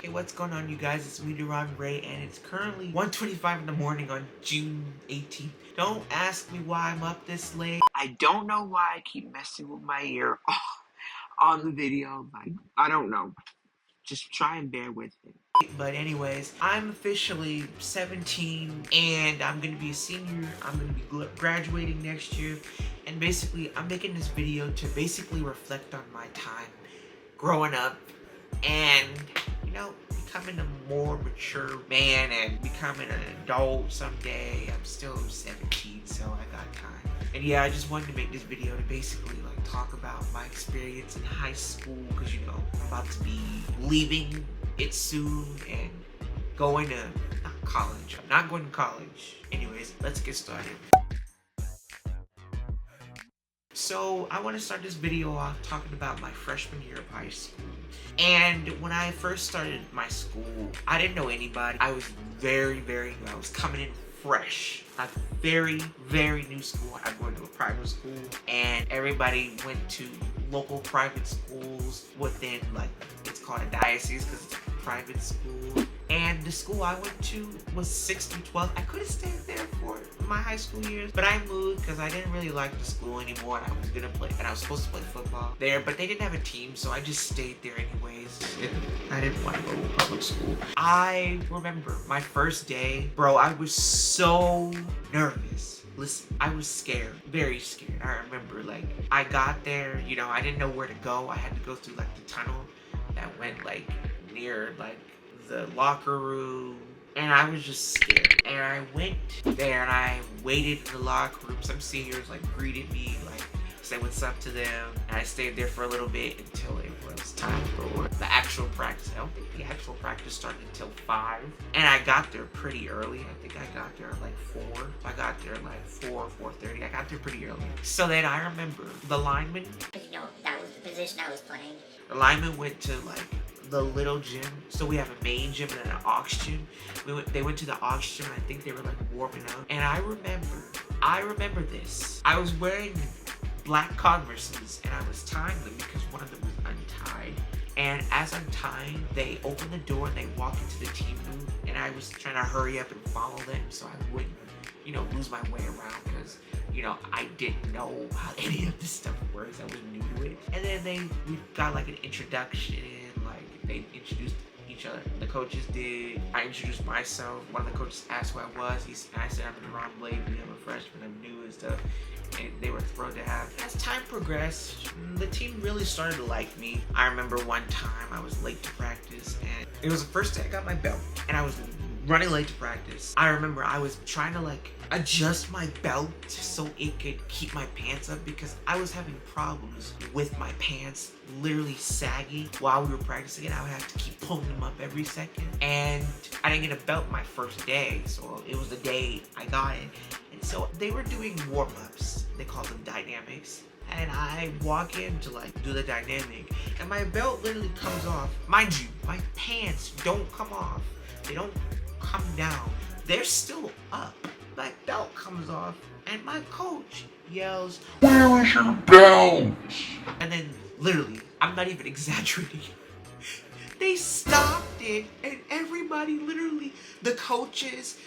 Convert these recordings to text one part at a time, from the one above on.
Hey, what's going on, you guys? It's me, Ray, and it's currently 1:25 in the morning on June 18th. Don't ask me why I'm up this late. I don't know why I keep messing with my ear on the video. Like, I don't know. Just try and bear with it. But anyways, I'm officially 17 and I'm gonna be a senior. I'm gonna be graduating next year. And basically, I'm making this video to basically reflect on my time growing up and, you know, becoming a more mature man and becoming an adult someday. I'm still 17, so I got time. And yeah, I just wanted to make this video to basically like talk about my experience in high school, because you know, I'm about to be leaving it soon and going to college. I'm not going to college. Anyways, let's get started. So I want to start this video off talking about my freshman year of high school. And when I first started my school, I didn't know anybody. I was very new. I was coming in fresh. A very new school. I'm going to a private school, and everybody went to local private schools within, like, it's called a diocese because it's a private school. And the school I went to was 6 through 12. I could have stayed there for my high school years, but I moved because I didn't really like the school anymore. And I was supposed to play football there, but they didn't have a team, so I just stayed there anyways. I didn't want to go to public school. I remember my first day, bro, I was so nervous. Listen, I was scared, very scared. I remember, like, I got there, you know, I didn't know where to go. I had to go through, like, the tunnel that went, like, near, like, the locker room, and I was just scared. And I went there and I waited in the locker room. Some seniors like greeted me, like said what's up to them, and I stayed there for a little bit until it was time for the actual practice. I don't think the actual practice started until 5, and I got there pretty early. I think I got there at like 4. I got there like 4:30. I got there pretty early. So then I remember the lineman, you know, that was the position I was playing. The lineman went to like the little gym. So we have a main gym and an aux gym. They went to the aux gym, and I think they were like warming up. And I remember this. I was wearing black Converses and I was tying them because one of them was untied. And as I'm tying, they opened the door and they walked into the team booth, and I was trying to hurry up and follow them so I wouldn't, you know, lose my way around, because, you know, I didn't know how any of this stuff works. I was new to it. And then we got like an introduction. They introduced each other. The coaches did. I introduced myself. One of the coaches asked who I was. I said, I'm Ron Blade. I'm a freshman. I'm new and stuff. And they were thrilled to have. As time progressed, the team really started to like me. I remember one time I was late to practice, and it was the first day I got my belt, and I was running late to practice. I remember I was trying to like adjust my belt so it could keep my pants up, because I was having problems with my pants literally sagging while we were practicing, and I would have to keep pulling them up every second. And I didn't get a belt my first day, so it was the day I got it. And so they were doing warm-ups. They called them dynamics. And I walk in to like do the dynamic, and my belt literally comes off. Mind you, my pants don't come off. They don't come down. They're still up. My belt comes off, and my coach yells, "Where is your belt?" And then literally, I'm not even exaggerating, they stopped it, and everybody, literally, the coaches,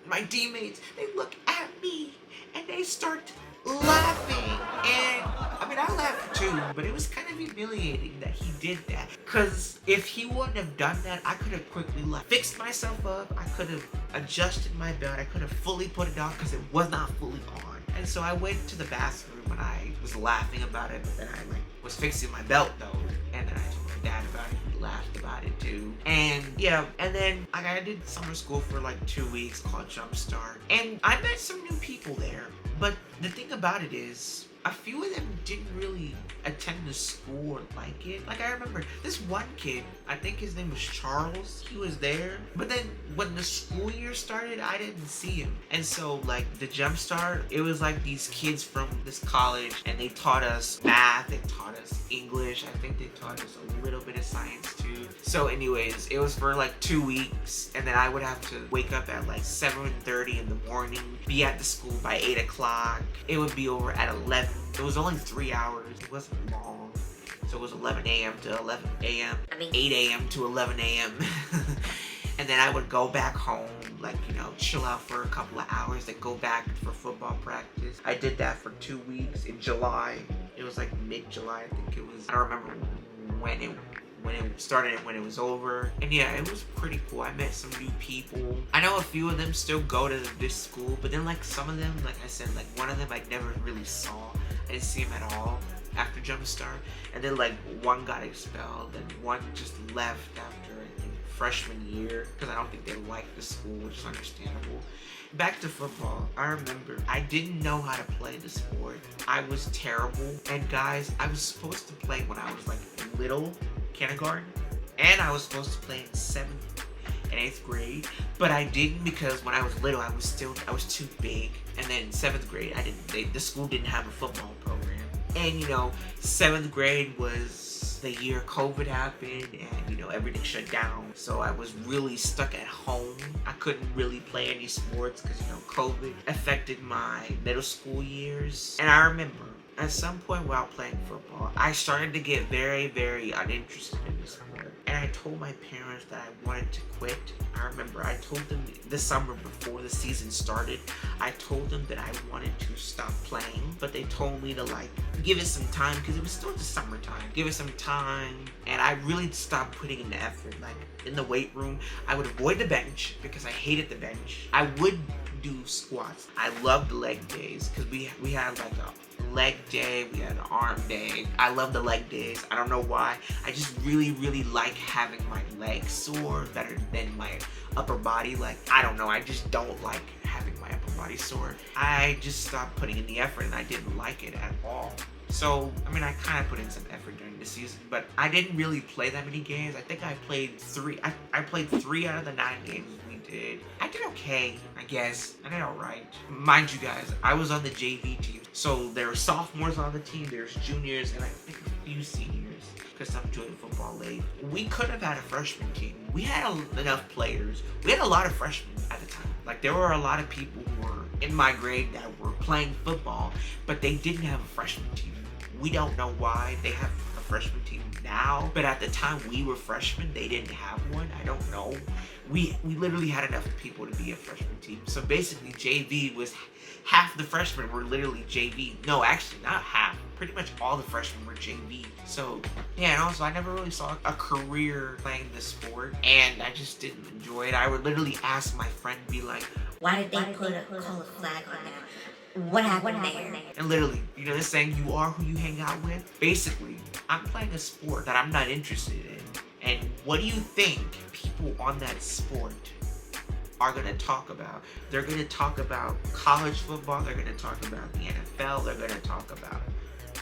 my teammates, they look at me and they start laughing. And I mean, I laughed too, but it was kind of humiliating that he did that, because if he wouldn't have done that, I could have quickly fixed myself up. I could have adjusted my belt. I could have fully put it on, because it was not fully on. And so I went to the bathroom and I was laughing about it, but then I was fixing my belt though, and then I told my dad about it. He laughed about it too. And yeah, and then I did summer school for like 2 weeks called Jumpstart, and I met some new people there. But the thing about it is, a few of them didn't really attend the school or like it. Like, I remember this one kid, I think his name was Charles. He was there, but then when the school year started, I didn't see him. And so like the Jumpstart, it was like these kids from this college, and they taught us math, they taught us English, I think they taught us a little bit of science too. So anyways, it was for like 2 weeks, and then I would have to wake up at like 7:30 in the morning, be at the school by 8 o'clock. It would be over at 11. It was only 3 hours. It wasn't long. So it was 11 a.m. to 11 a.m. I mean, 8 a.m. to 11 a.m. And then I would go back home, like, chill out for a couple of hours, then go back for football practice. I did that for 2 weeks in July. It was like mid-July, I think it was. I don't remember when it started and when it was over. And yeah, it was pretty cool. I met some new people. I know a few of them still go to this school, but then like some of them, like I said, like one of them I never really saw. I didn't see him at all after Jumpstart. And then like one got expelled and one just left after I think freshman year because I don't think they liked the school, which is understandable. Back to football, I remember I didn't know how to play the sport. I was terrible. And guys, I was supposed to play when I was like little, kindergarten, and I was supposed to play in 7th and 8th grade, but I didn't because when I was little, I was too big. And then in 7th grade, the school didn't have a football program. And 7th grade was the year COVID happened and everything shut down. So I was really stuck at home. I couldn't really play any sports because COVID affected my middle school years. And I remember at some point while playing football, I started to get very, very uninterested in the sport. And I told my parents that I wanted to quit. I remember I told them the summer before the season started, I told them that I wanted to stop playing. But they told me to like, give it some time because it was still the summertime. Give it some time. And I really stopped putting in the effort. Like in the weight room, I would avoid the bench because I hated the bench. I would do squats. I loved leg days because we had like a leg day, we had an arm day. I love the leg days. I don't know why. I just really, really like having my legs sore better than my upper body. Like, I don't know. I just don't like having my upper body sore. I just stopped putting in the effort and I didn't like it at all. So, I mean, I kind of put in some effort during the season, but I didn't really play that many games. I think I played 3. I played 3 out of the 9 games we did. I did okay, I guess. I did alright. Mind you guys, I was on the JV team. So there were sophomores on the team, there's juniors, and I think a few seniors, because I'm joining football late. We could have had a freshman team. We had enough players. We had a lot of freshmen at the time. Like, there were a lot of people who were in my grade that were playing football, but they didn't have a freshman team. We don't know why they have a freshman team now, but at the time we were freshmen, they didn't have one. I don't know. We literally had enough people to be a freshman team. So basically JV was half the freshmen were literally JV. No, actually not half. Pretty much all the freshmen were JV. So yeah, and also I never really saw a career playing the sport and I just didn't enjoy it. I would literally ask my friend, be like, why did they call a flag on that? What happened there? And literally, this saying, you are who you hang out with? Basically, I'm playing a sport that I'm not interested in. And what do you think people on that sport are going to talk about? They're going to talk about college football. They're going to talk about the NFL. They're going to talk about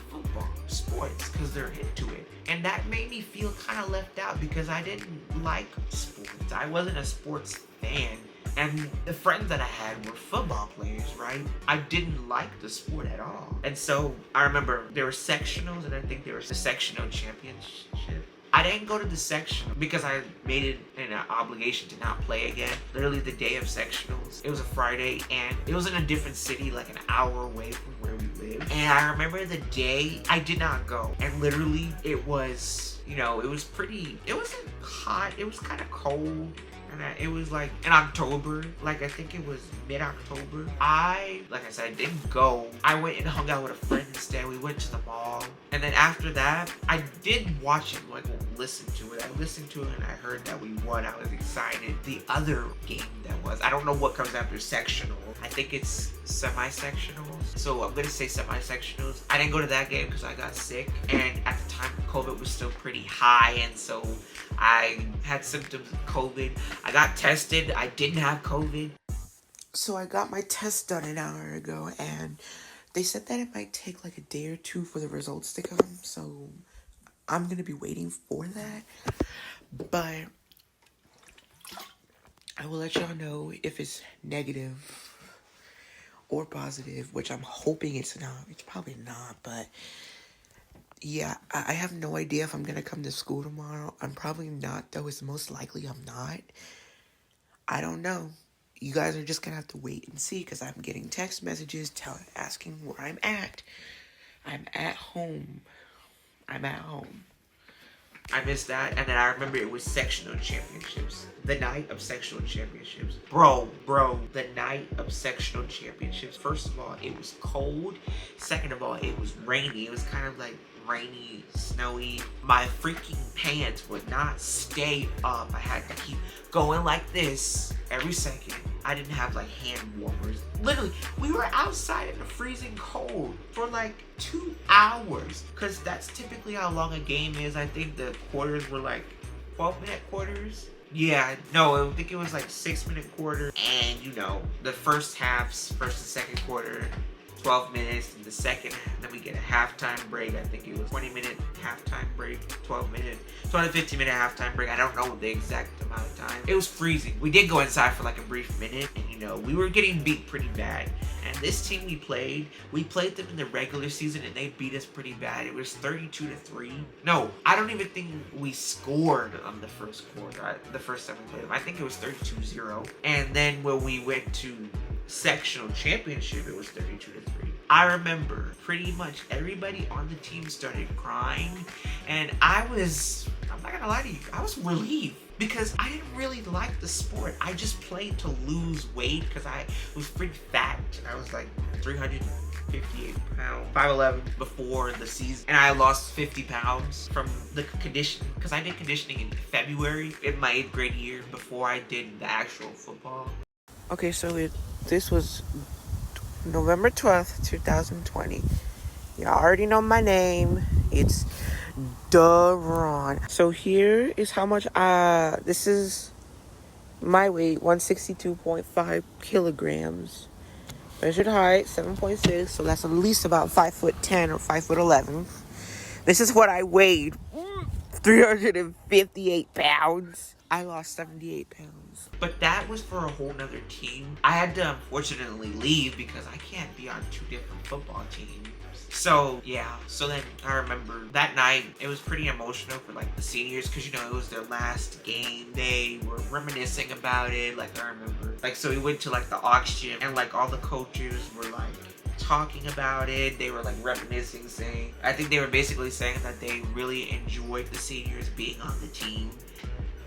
football, sports, because they're into it. And that made me feel kind of left out because I didn't like sports. I wasn't a sports fan. And the friends that I had were football players, right? I didn't like the sport at all. And so I remember there were sectionals, and I think there was the sectional championship. I didn't go to the sectional because I made it an obligation to not play again. Literally the day of sectionals. It was a Friday, and it was in a different city, like an hour away from where we lived. And I remember the day I did not go. And literally it was, it was pretty, it wasn't hot. It was kind of cold. And it was like in October, like I think it was mid-October. Like I said, I didn't go. I went and hung out with a friend instead. We went to the mall. And then after that, I did watch it, like listen to it. I listened to it and I heard that we won. I was excited. The other game that was, I don't know what comes after sectional. I think it's semi-sectionals. So I'm gonna say semi-sectionals. I didn't go to that game because I got sick. And at the time, COVID was still pretty high. And so I had symptoms of COVID. I got tested. I didn't have COVID. So I got my test done an hour ago, and they said that it might take like a day or two for the results to come. So I'm going to be waiting for that. But I will let y'all know if it's negative or positive, which I'm hoping it's not. It's probably not, but yeah, I have no idea if I'm going to come to school tomorrow. I'm probably not, though. It's most likely I'm not. I don't know. You guys are just going to have to wait and see because I'm getting text messages asking where I'm at. I'm at home. I'm at home. I missed that. And then I remember it was sectional championships. The night of sectional championships. Bro, the night of sectional championships. First of all, it was cold. Second of all, it was rainy. It was kind of like rainy, snowy. My freaking pants would not stay up. I had to keep going like this every second. I didn't have like hand warmers. Literally, we were outside in the freezing cold for like 2 hours. Cause that's typically how long a game is. I think the quarters were like 12-minute quarters. Yeah, no, I think it was like 6-minute quarter. And you know, the first halves, first and second quarter, 12 minutes, and the second, then we get a halftime break. I think it was 20-minute halftime break, 12-minute, 12 to 15-minute halftime break. I don't know the exact amount of time. It was freezing. We did go inside for like a brief minute, and you know, we were getting beat pretty bad. And this team we played them in the regular season, and they beat us pretty bad. It was 32-3. No, I don't even think we scored on the first quarter. The first time we played them, I think it was 32-0. And then when we went to sectional championship, it was 32-3. I remember pretty much everybody on the team started crying, and I'm not gonna lie to you, I was relieved because I didn't really like the sport. I just played to lose weight because I was pretty fat. I was like 358 pounds, 5'11" before the season, and I lost 50 pounds from the conditioning because I did conditioning in February in my 8th grade year before I did the actual football. Okay, so this was November 12th, 2020. You already know my name. It's Daron. So here is how much this is my weight, 162.5 kilograms. Measured height, 7.6, so that's at least about 5'10" or 5'11". This is what I weighed, 358 pounds. I lost 78 pounds. But that was for a whole nother team. I had to unfortunately leave because I can't be on 2 different football teams. So yeah, so then I remember that night, it was pretty emotional for like the seniors because you know, it was their last game. They were reminiscing about it. Like I remember, like so we went to like the aux gym and like all the coaches were like talking about it. They were like reminiscing, saying, I think they were basically saying that they really enjoyed the seniors being on the team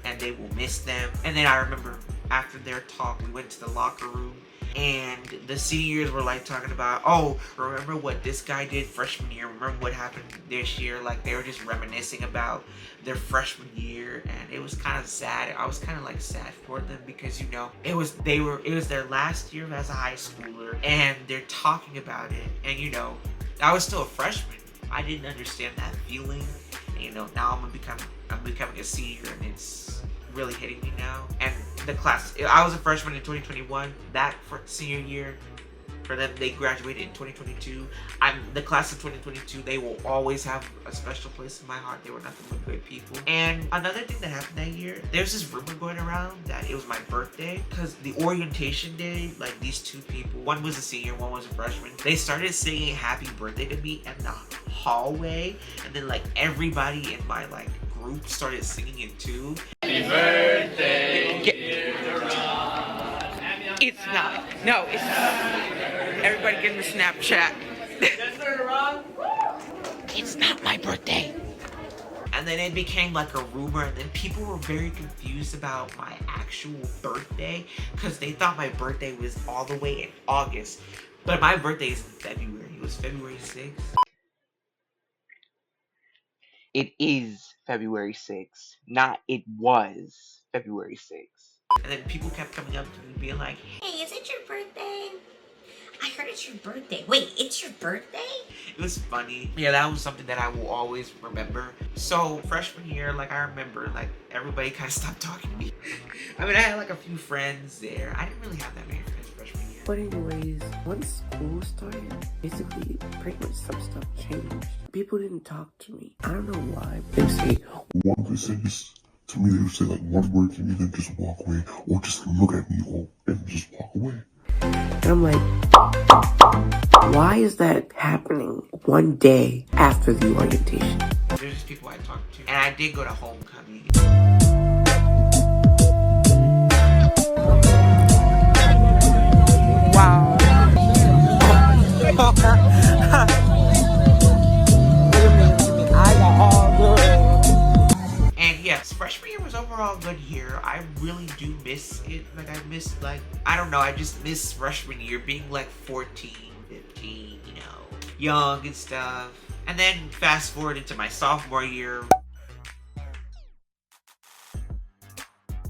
and they will miss them. And then I remember after their talk, we went to the locker room and the seniors were like talking about, oh, remember what this guy did freshman year? Remember what happened this year? Like they were just reminiscing about their freshman year, and it was kind of sad. I was kind of like sad for them because you know, it was their last year as a high schooler, and they're talking about it. And you know, I was still a freshman. I didn't understand that feeling. And, you know, now I'm becoming a senior, and it's really hitting me now. And the class, I was a freshman in 2021. That for senior year, for them, they graduated in 2022. The class of 2022, they will always have a special place in my heart. They were nothing but good people. And another thing that happened that year, there's this rumor going around that it was my birthday because the orientation day, like these 2 people, one was a senior, one was a freshman, they started singing happy birthday to me in the hallway, and then like everybody in my like group started singing it too. Happy birthday, dear Ron. It's not. No, it's everybody get in the Snapchat. It's not my birthday. And then it became like a rumor, and then people were very confused about my actual birthday because they thought my birthday was all the way in August. But my birthday is in February. It was February 6th. It is February 6th, not it was February 6th. And then people kept coming up to me being like, Hey, is it your birthday? I heard it's your birthday. Wait, it's your birthday? It was funny. Yeah, that was something that I will always remember. So freshman year, like I remember, like everybody kind of stopped talking to me. I mean, I had like a few friends there. I didn't really have that many friends freshman year. But anyways, once school started, basically pretty much some stuff changed. People didn't talk to me. I don't know why. They say one person is to me. They would say like one word to me, then just walk away, or just look at me, and just walk away. And I'm like, why is that happening one day after the orientation? There's just people I talked to. And I did go to homecoming. Wow. Look at me. I got overall good year. I really do miss it. Like, I miss, like, I don't know, I just miss freshman year being like 14, 15, you know, young and stuff. And then fast forward into my sophomore year.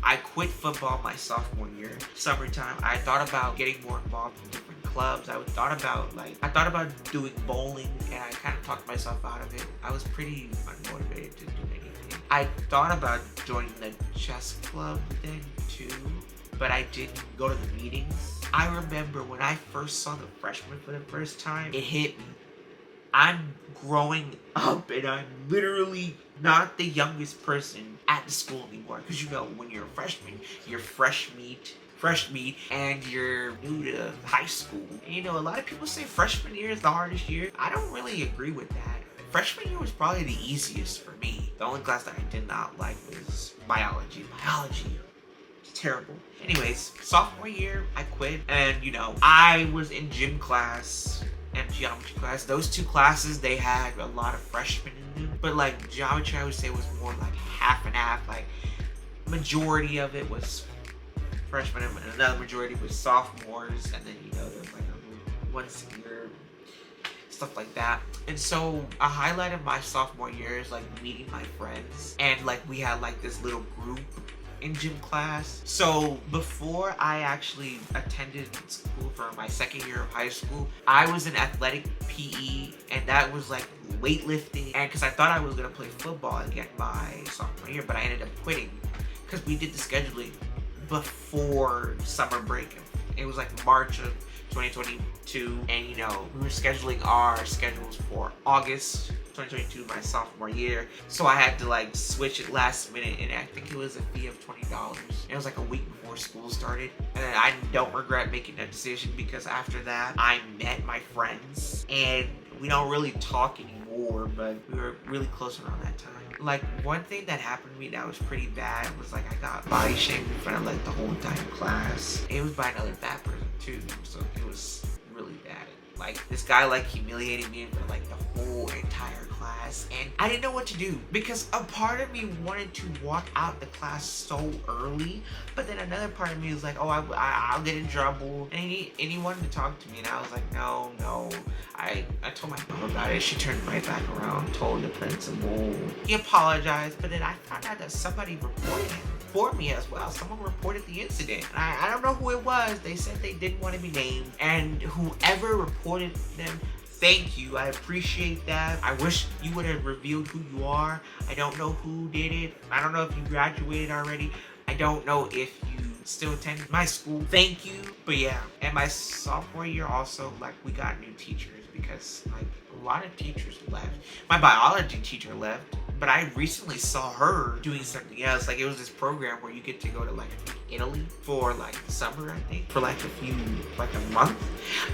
I quit football my sophomore year. Summertime, I thought about getting more involved in different clubs. I thought about doing bowling, and I kind of talked myself out of it. I was pretty unmotivated to do anything. I thought about joining the chess club then too, but I didn't go to the meetings. I remember when I first saw the freshmen for the first time, it hit me. I'm growing up, and I'm literally not the youngest person at the school anymore. Because, you know, when you're a freshman, you're fresh meat, and you're new to high school. And, you know, a lot of people say freshman year is the hardest year. I don't really agree with that. Freshman year was probably the easiest for me. The only class that I did not like was biology. Terrible. Anyways, sophomore year, I quit, and, you know, I was in gym class and geometry class. Those two classes, they had a lot of freshmen in them, but like geometry, I would say was more like half and half. Like, majority of it was freshmen and another majority was sophomores, and then, you know, there was like one senior, stuff like that. And so a highlight of my sophomore year is like meeting my friends, and like we had like this little group in gym class. So before I actually attended school for my second year of high school, I was in athletic PE, and that was like weightlifting. And because I thought I was gonna play football again my sophomore year, but I ended up quitting because we did the scheduling before summer break. It was like March of 2022, and you know, we were scheduling our schedules for August 2022, my sophomore year. So I had to like switch it last minute, and I think it was a fee of $20. It was like a week before school started, and I don't regret making that decision, because after that I met my friends, and we don't really talk anymore, but we were really close around that time. Like, one thing that happened to me that was pretty bad was like I got body shamed in front of like the whole entire class. It was by another fat person too, so it was really bad. Like, this guy like humiliated me in front of like the whole entire class, and I didn't know what to do, because a part of me wanted to walk out the class so early, but then another part of me was like, oh, I'll get in trouble, and he wanted to talk to me, and I was like, no. I told my mom about it. She turned right back around, told the principal. He apologized, but then I found out that somebody reported him for me as well. Someone reported the incident. I don't know who it was. They said they didn't want to be named, and whoever reported them, thank you. I appreciate that. I wish you would have revealed who you are. I don't know who did it. I don't know if you graduated already. I don't know if you still attend my school. Thank you. But yeah, and my sophomore year also, like, we got new teachers, because like a lot of teachers left. My biology teacher left, but I recently saw her doing something else. Like, it was this program where you get to go to like Italy for like summer, I think, for like a month.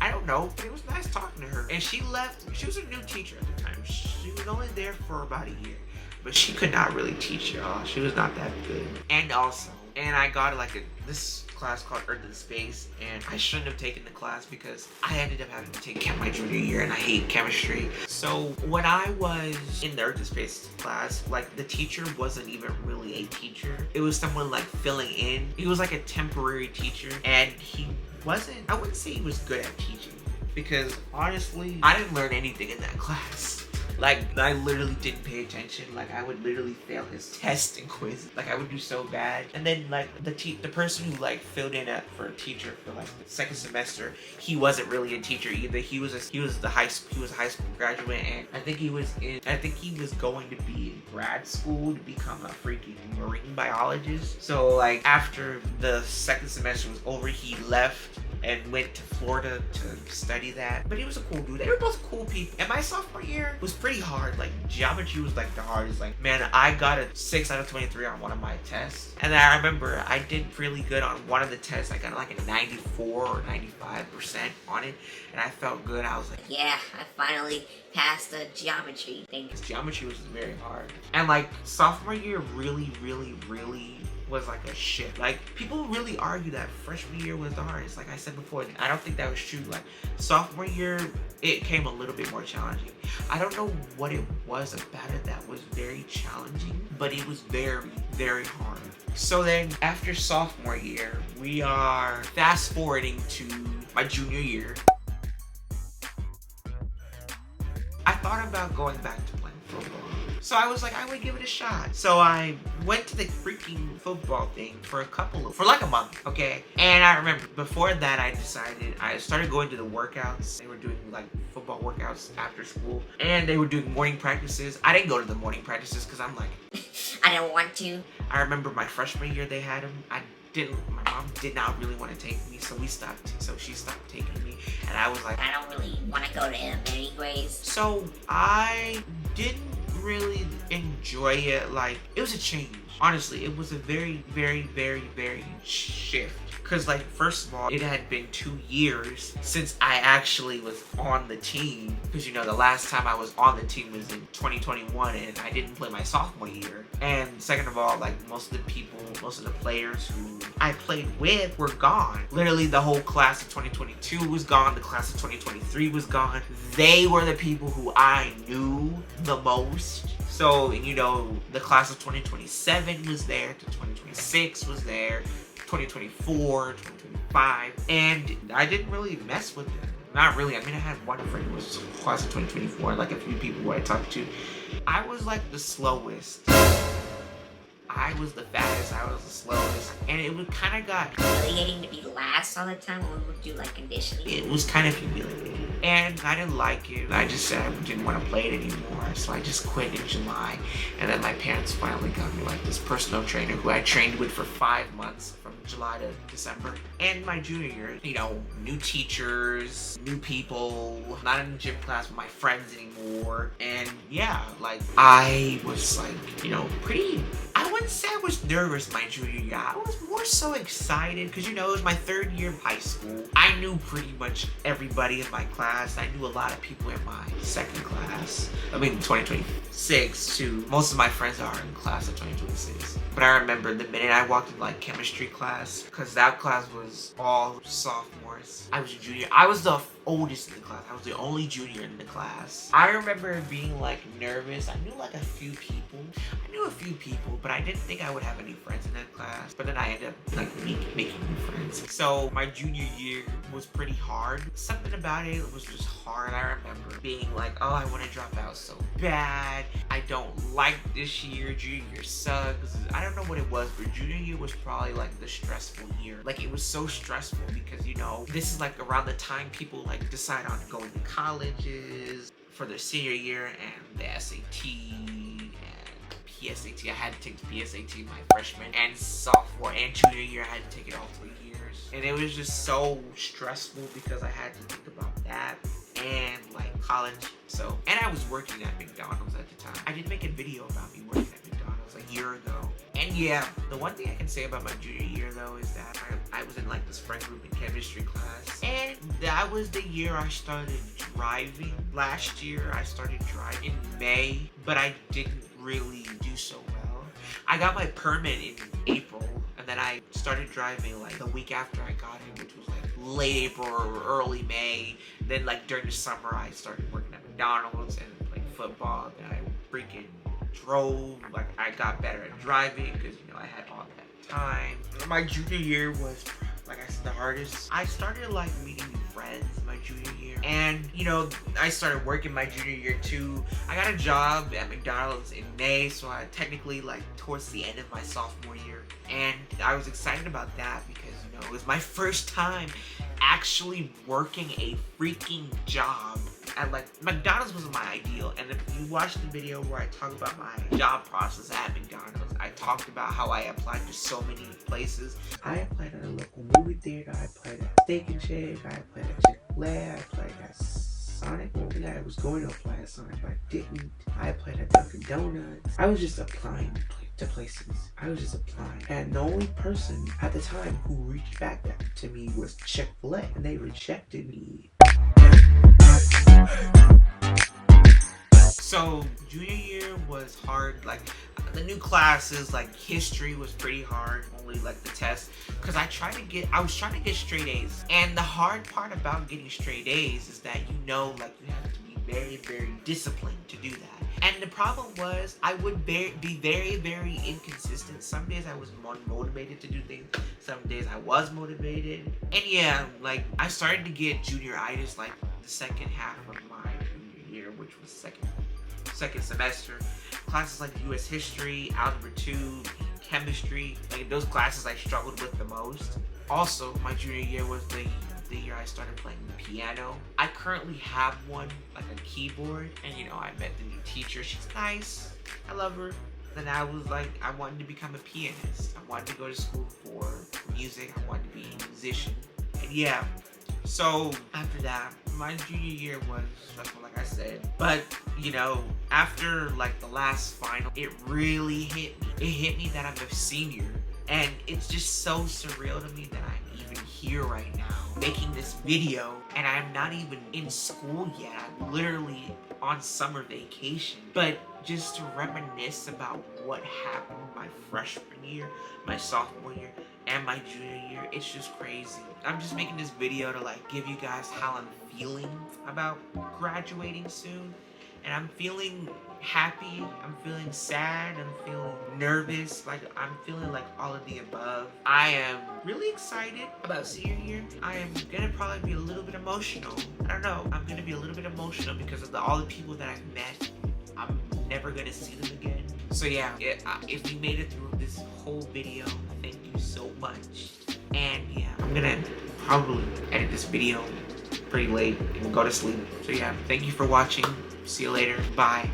I don't know, but it was nice talking to her. And she left. She was a new teacher at the time. She was only there for about a year, but she could not really teach, y'all. She was not that good. And I got like this class called Earth and Space, and I shouldn't have taken the class because I ended up having to take chem my junior year, and I hate chemistry. So when I was in the Earth and Space class, like, the teacher wasn't even really a teacher. It was someone like filling in. He was like a temporary teacher, and he wasn't, I wouldn't say he was good at teaching, because honestly, I didn't learn anything in that class. Like, I literally didn't pay attention. Like, I would literally fail his test and quiz. Like, I would do so bad. And then, like, the person who, like, filled in for a teacher for, like, the second semester, he wasn't really a teacher either. He was a high school graduate, and I think he was going to be in grad school to become a freaking marine biologist. So, like, after the second semester was over, he left and went to Florida to study that. But he was a cool dude. They were both cool people. And my sophomore year was pretty hard. Like, geometry was like the hardest. Like, man, I got a 6 out of 23 on one of my tests. And then I remember I did really good on one of the tests. I got like a 94 or 95% on it. And I felt good. I was like, Yeah, I finally passed the geometry thing. geometry was very hard. And like, sophomore year really was like a shit. Like, people really argue that freshman year was the hardest. Like I said before, I don't think that was true. Like, sophomore year, it came a little bit more challenging. I don't know what it was about it that was very challenging, but it was very very hard. So then after sophomore year, we are fast forwarding to my junior year. I thought about going back to playing football. So I was like, I would give it a shot. So I went to the freaking football thing for like a month, okay? And I remember before that I started going to the workouts. They were doing like football workouts after school. And they were doing morning practices. I didn't go to the morning practices because I'm like, I don't want to. I remember my freshman year they had them. My mom did not really want to take me, so she stopped taking me, and I was like, I don't really want to go to him anyways. so I didn't really enjoy it. Like, it was a change. Honestly, it was a very, very, very, very shift. Because, like, first of all, it had been 2 years since I actually was on the team. Because, you know, the last time I was on the team was in 2021, and I didn't play my sophomore year. And second of all, like, most of the players who I played with were gone. Literally, the whole class of 2022 was gone. The class of 2023 was gone. They were the people who I knew the most. So, you know, the class of 2027 was there, to 2026 was there. 2024, 2025, and I didn't really mess with them. Not really. I mean, I had one friend who was class of 2024, like a few people who I talked to. I was like the slowest. I was the fattest, I was the slowest, and it would kind of got Humiliating to be last all the time when we would do like conditioning. it was kind of humiliating, and I didn't like it. I just said I didn't want to play it anymore, so I just quit in July. And then my parents finally got me like this personal trainer who I trained with for 5 months, from July to December. And my junior year, you know, new teachers, new people, not in the gym class with my friends anymore. And yeah, like, I was like, you know, I wouldn't say I was nervous my junior year. I was more so excited because, you know, it was my 3rd year of high school. I knew pretty much everybody in my class. I knew a lot of people in my 2nd class. I mean, 2026 too. Most of my friends are in class of 2026. But I remember the minute I walked in like chemistry class, because that class was all sophomores. I was a junior. I was the oldest in the class. I was the only junior in the class. I remember being like nervous. I knew like a few people. But I didn't think I would have any friends in that class. But then I ended up like making new friends. So my junior year was pretty hard. Something about it was just hard. I remember being like, oh, I want to drop out so bad. I don't like this year. Junior year sucks. I don't know what it was, but junior year was probably like the stressful year. Like, it was so stressful because, you know, this is like around the time people like decide on going to colleges for their senior year, and the SAT and PSAT. I had to take the PSAT my freshman and sophomore and junior year. I had to take it all 3 years. And it was just so stressful because I had to think about that and like college. So, and I was working at McDonald's at the time. I did make a video about me working at McDonald's a year ago. And yeah, the one thing I can say about my junior year though is that I was in like this friend group in chemistry class. And that was the year I started driving. Last year I started driving in May, but I didn't really do so well. I got my permit in April, and then I started driving like the week after I got it, which was like late April or early May. Then like during the summer I started working at McDonald's and playing football. Then I freaking drove. Like, I got better at driving because, you know, I had all that time. My junior year was, like I said, the hardest. I started like meeting new friends my junior year, and you know, I started working my junior year too. I got a job at McDonald's in May, so I technically like towards the end of my sophomore year, and I was excited about that because, you know, it was my first time actually working a freaking job. And like, McDonald's wasn't my ideal, and if you watch the video where I talk about my job process at McDonald's, I talked about how I applied to so many places. I applied at a local movie theater, I applied at Steak and Shake, I applied at Chick-fil-A, I applied at Sonic. I think I was going to apply at Sonic, but I didn't. I applied at Dunkin' Donuts. I was just applying to places. I was just applying. And the only person at the time who reached back to me was Chick-fil-A, and they rejected me. So junior year was hard. Like, the new classes, like history was pretty hard, only like the test, because I was trying to get straight A's. And the hard part about getting straight A's is that, you know, like, you have to be very, very disciplined to do that. And the problem was, I would be very, very inconsistent. Some days I was more motivated to do things. Some days I was motivated. And yeah, like, I started to get junior-itis, like, the second half of my junior year, which was second semester. Classes like US History, Algebra 2, Chemistry, like, those classes I struggled with the most. Also, my junior year was the year I started playing the piano. I currently have one, like a keyboard, and you know, I met the new teacher. She's nice. I love her. Then I was like, I wanted to become a pianist. I wanted to go to school for music. I wanted to be a musician. And yeah, so after that, my junior year was stressful, like I said. But, you know, after like the last final, it really hit me. It hit me that I'm a senior. And it's just so surreal to me that I'm even here right now making this video, and I'm not even in school yet. I'm literally on summer vacation. But just to reminisce about what happened my freshman year, my sophomore year, and my junior year, it's just crazy. I'm just making this video to like give you guys how I'm feeling about graduating soon. And I'm feeling happy, I'm feeling sad, I'm feeling nervous, like I'm feeling like all of the above. I am really excited about senior year. I am gonna probably be a little bit emotional. I don't know, I'm gonna be a little bit emotional because of all the people that I've met. I'm never gonna see them again. So yeah, if you made it through this whole video, thank you so much. And yeah, I'm gonna probably edit this video pretty late and go to sleep. So yeah, thank you for watching. See you later. Bye.